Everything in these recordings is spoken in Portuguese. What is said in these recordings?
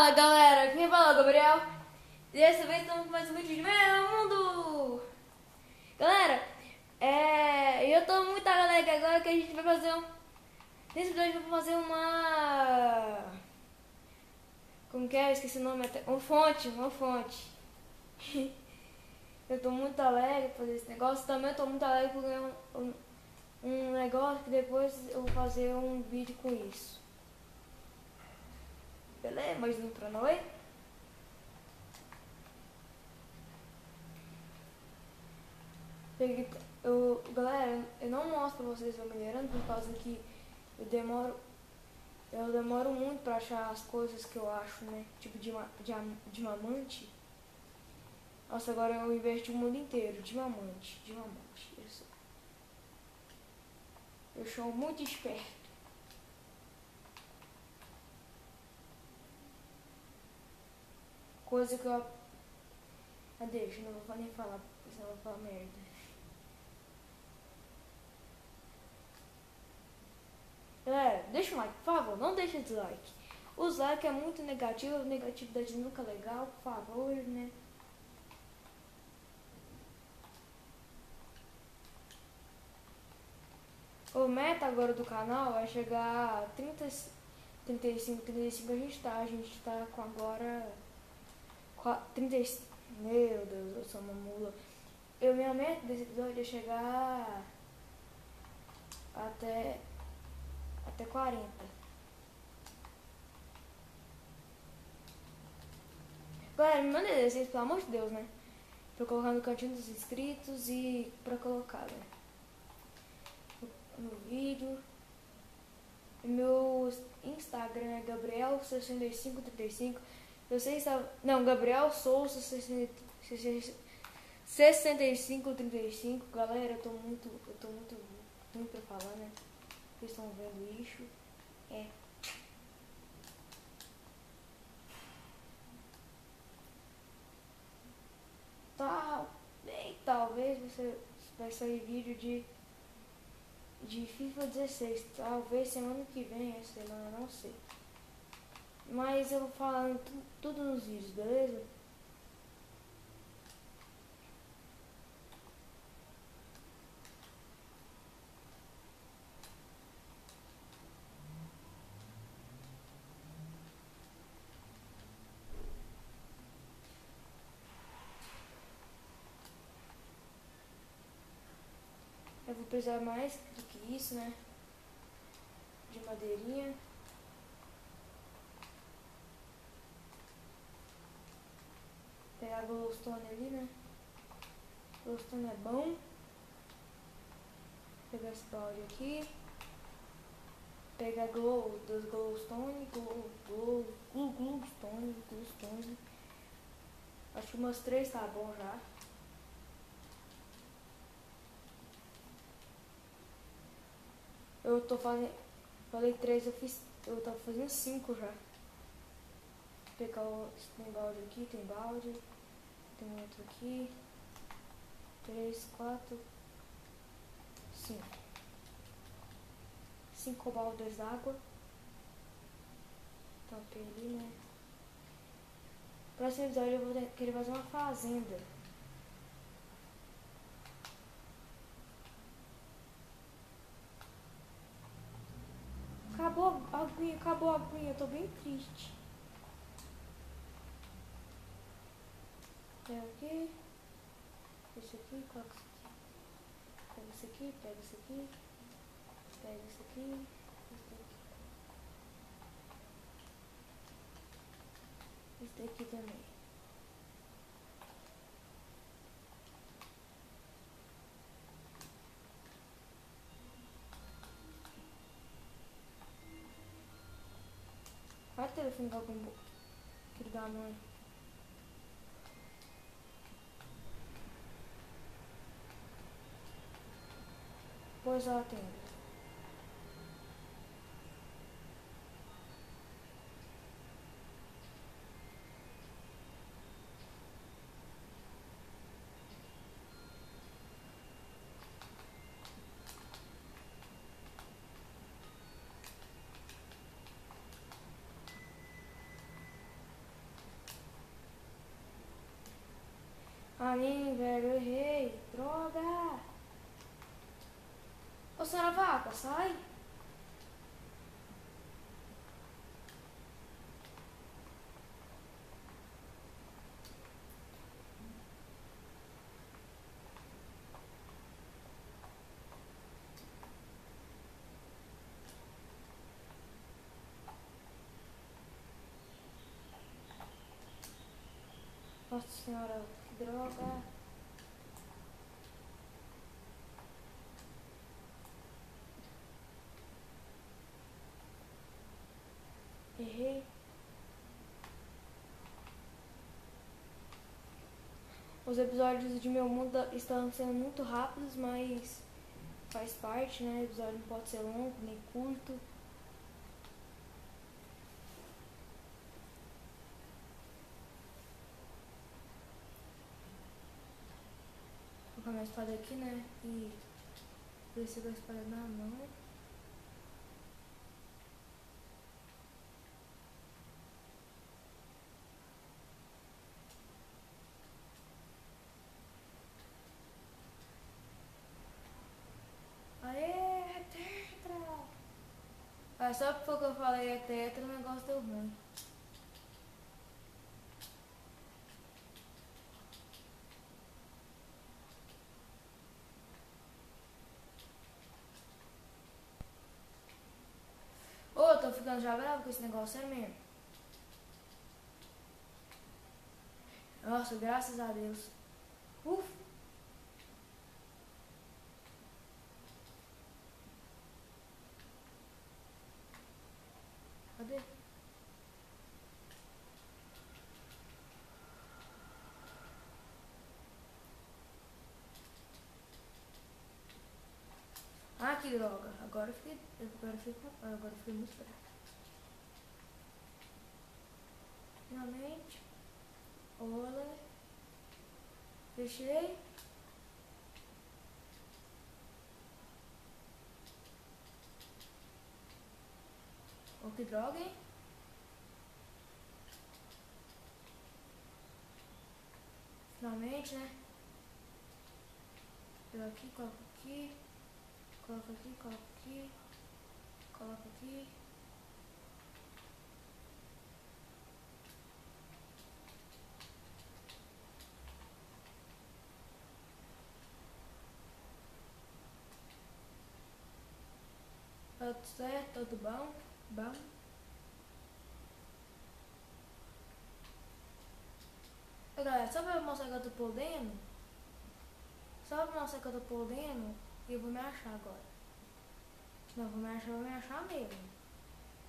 Fala galera, quem fala é o Gabriel e dessa vez estamos com mais um vídeo de Meu Mundo. Galera, eu tô muito alegre agora que a gente vai fazer nesse vídeo a gente vai fazer como que é? Eu esqueci o nome até. Uma fonte. Eu tô muito alegre por fazer esse negócio. Também eu tô muito alegre por ganhar um negócio que depois eu vou fazer um vídeo com isso. Beleza? Mais um pra nós. Galera, eu não mostro pra vocês eu melhorando por causa que eu demoro muito pra achar as coisas que eu acho, né? Tipo diamante. Nossa, agora eu investi o mundo inteiro. Diamante. Eu sou muito esperto. Coisa que eu... deixa, não vou nem falar, senão eu vou falar merda. Deixa um like, por favor, não deixe dislike. O dislike é muito negativo, a negatividade nunca é legal, por favor, né? O meta agora do canal é chegar a 35 a gente tá com agora 35. Meu Deus, eu sou uma mula. Minha meta desse episódio é chegar até 40. Galera, me manda desenhos, pelo amor de Deus, né? Pra colocar no cantinho dos inscritos e pra colocar, né? No vídeo. Meu Instagram é Gabriel6535. Você está... Não, Gabriel Souza 6535. Galera, eu tô muito ruim pra falar, né? Vocês estão vendo isso? Talvez você vai sair vídeo de FIFA 16, talvez semana que vem, essa semana, não sei. Mas eu vou falando tudo nos vídeos, beleza? Eu vou precisar mais do que isso, né? De madeirinha. Pegar a glowstone ali, né? Glowstone é bom. Pegar esse balde aqui. Pegar dos glowstone, glowstone. Acho que umas 3 tá bom já. Eu tô fazendo... Falei 3, eu tava fazendo 5 já. Vou pegar tem balde aqui, tem balde. Tem outro aqui. 3, 4, 5. 5 baldes d'água. Tampei ali, né? Próximo episódio eu vou querer fazer uma fazenda. Acabou a aguinha, eu tô bem triste. Pega aqui. Esse aqui, coloca isso aqui. Pega isso aqui, pega isso aqui. Pega isso aqui. Esse daqui também. Vai o telefone com algum filho da mãe. Pois ela tem. nem, velho, eu errei. Droga! Ô, senhora vaca, sai! Nossa senhora, que droga! Errei. Os episódios de Meu Mundo estão sendo muito rápidos, mas faz parte, né? O episódio não pode ser longo, nem curto. Vou colocar minha espada aqui, né? E descer com a espada na mão. Aê, é tetra! Ah, só porque eu falei é tetra, o negócio deu ruim. Ô, eu tô ficando já bravo com esse negócio, é mesmo? Nossa, graças a Deus. Ufa! Cadê? Ah, que droga. Agora eu fiquei muito bravo. Finalmente. Olha. Fechei. Oh, que droga, hein? Finalmente, né? Eu aqui, coloco aqui. Coloco aqui, coloco aqui. Coloco aqui. Tá tudo certo, tudo bom? Bom. Ô, galera, só pra mostrar que eu tô podendo. Só pra mostrar que eu tô podendo. E eu vou me achar agora. Não, vou me achar mesmo.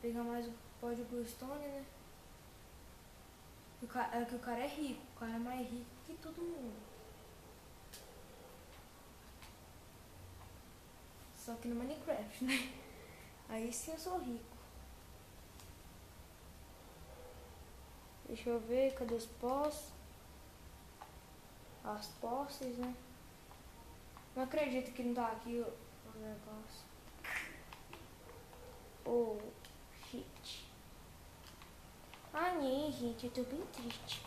Pegar mais o pó de Glowstone, né? É que o cara é rico. O cara é mais rico que todo mundo. Só que no Minecraft, né? Aí sim eu sou rico. Deixa eu ver, cadê os pós? As posses, né? Não acredito que não tá aqui o negócio. Oh, shit. Ah, nem, gente, eu tô bem triste.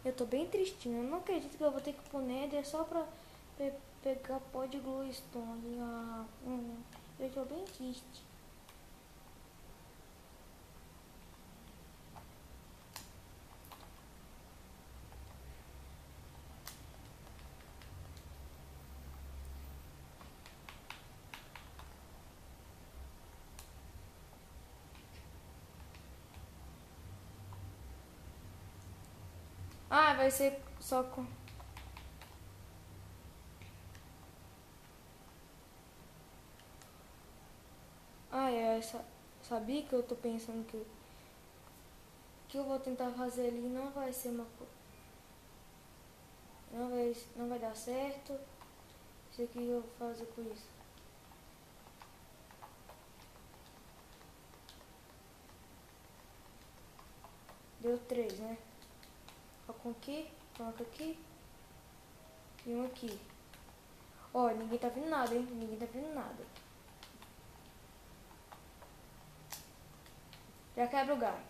Eu tô bem tristinho. Eu não acredito que eu vou ter que pôr Nether só pra pegar pó de Glowstone. Ah, eu tô bem triste. Ah, vai ser só com... Ah, sabia que eu tô pensando que eu vou tentar fazer ali não vai ser uma coisa. Não vai dar certo. Isso aqui eu vou fazer com isso. Deu 3, né? Coloca aqui, coloca aqui. E um aqui. Ó, ninguém tá vendo nada, hein? Ninguém tá vendo nada. Já quebra o galho.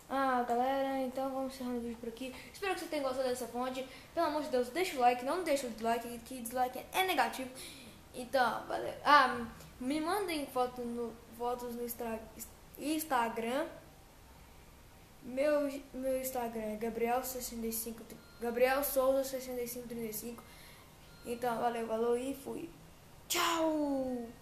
Ah, galera, então vamos encerrando o vídeo por aqui. Espero que você tenha gostado dessa fonte. Pelo amor de Deus, deixa o like, não deixa o dislike, que dislike é negativo. Então, valeu. Me mandem fotos no Instagram. Meu Instagram é Gabriel Souza 6535. Então, valeu, falou e fui. Tchau!